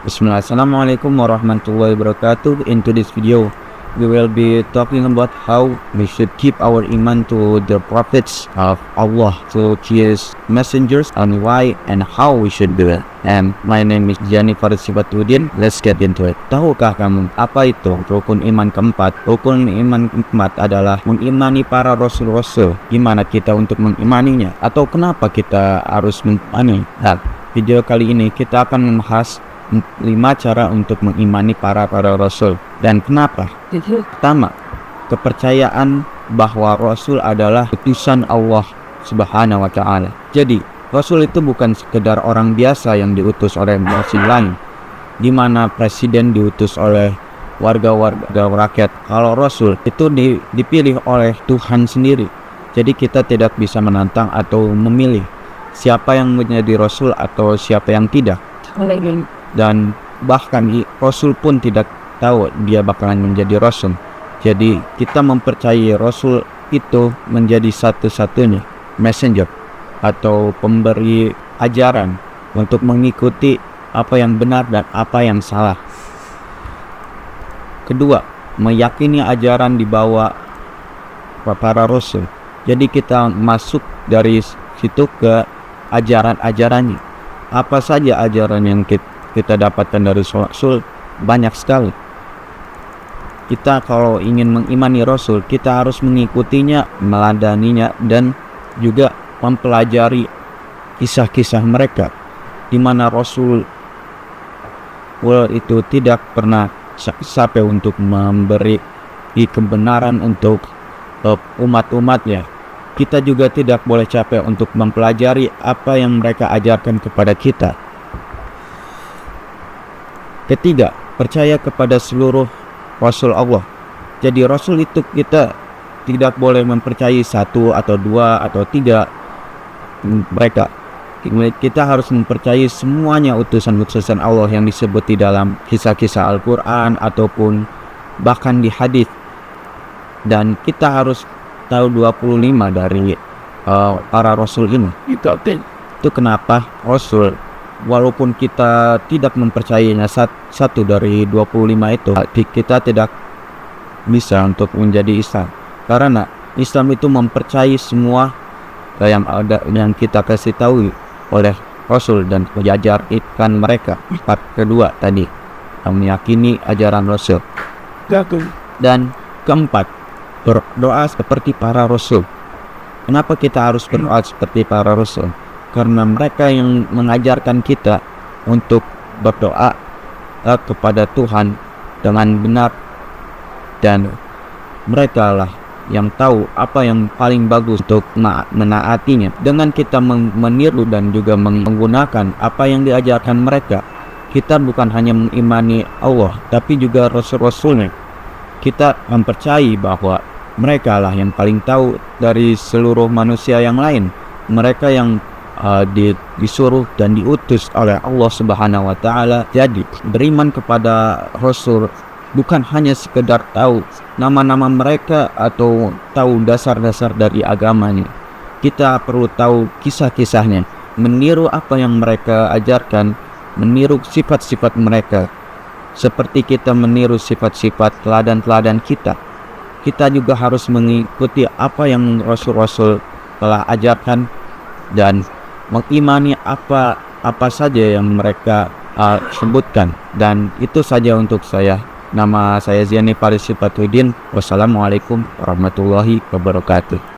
Bismillah. Assalamualaikum warahmatullahi wabarakatuh. In today's video, we will be talking about how we should keep our iman to the prophets of Allah, to his messengers, and why and how we should do it. And my name is Jani Farisibatuddin. Let's get into it. Tahukah kamu apa itu rukun iman keempat? Rukun iman keempat adalah mengimani para rasul-rasul. Gimana kita untuk mengimaninya? Atau kenapa kita harus mengimani? Nah, video kali ini kita akan membahas 5 cara untuk mengimani para rasul dan kenapa. Pertama, kepercayaan bahwa rasul adalah utusan Allah Subhanahu wa taala. Jadi, rasul itu bukan sekedar orang biasa yang diutus oleh manusia lain, di mana presiden diutus oleh warga rakyat. Kalau rasul itu dipilih oleh Tuhan sendiri. Jadi kita tidak bisa menantang atau memilih siapa yang menjadi rasul atau siapa yang tidak. Dan bahkan Rasul pun tidak tahu dia bakalan menjadi Rasul. Jadi kita mempercayai Rasul itu menjadi satu-satunya messenger atau pemberi ajaran untuk mengikuti apa yang benar dan apa yang salah. Kedua, meyakini ajaran dibawa para Rasul. Jadi kita masuk dari situ ke ajaran-ajarannya. Apa saja ajaran yang kita dapatkan dari Rasul? Banyak sekali. Kita kalau ingin mengimani Rasul, kita harus mengikutinya, meladaninya, dan juga mempelajari kisah-kisah mereka, di mana Rasul itu tidak pernah sampai untuk memberi kebenaran untuk umat-umatnya. Kita juga tidak boleh capek untuk mempelajari apa yang mereka ajarkan kepada kita. Ketiga, percaya kepada seluruh Rasul Allah. Jadi Rasul itu kita tidak boleh mempercayai satu atau dua atau tiga mereka. Kita harus mempercayai semuanya utusan-utusan Allah yang disebut di dalam kisah-kisah Al-Quran ataupun bahkan di hadis. Dan kita harus tahu 25 dari para Rasul ini. Itu kenapa Rasul, walaupun kita tidak mempercayainya satu dari 25 itu, kita tidak bisa untuk menjadi Islam. Karena Islam itu mempercayai semua yang kita kasih tahu oleh Rasul dan mengajarkan mereka. Kedua tadi, meyakini ajaran Rasul. Dan keempat, berdoa seperti para Rasul. Kenapa kita harus berdoa seperti para Rasul? Karena mereka yang mengajarkan kita untuk berdoa kepada Tuhan dengan benar, dan mereka lah yang tahu apa yang paling bagus untuk menaatinya. Dengan kita meniru dan juga menggunakan apa yang diajarkan mereka, kita bukan hanya mengimani Allah tapi juga Rasul-Rasulnya. Kita mempercayai bahwa mereka lah yang paling tahu dari seluruh manusia yang lain. Mereka yang disuruh dan diutus oleh Allah Subhanahu wa taala. Jadi beriman kepada Rasul bukan hanya sekedar tahu nama-nama mereka atau tahu dasar-dasar dari agamanya. Kita perlu tahu kisah-kisahnya, meniru apa yang mereka ajarkan, meniru sifat-sifat mereka. Seperti kita meniru sifat-sifat teladan-teladan kita, kita juga harus mengikuti apa yang Rasul-Rasul telah ajarkan dan mengimani apa saja yang mereka sebutkan. Dan itu saja untuk saya. Nama saya Ziani Farisibatuddin. Wassalamualaikum warahmatullahi wabarakatuh.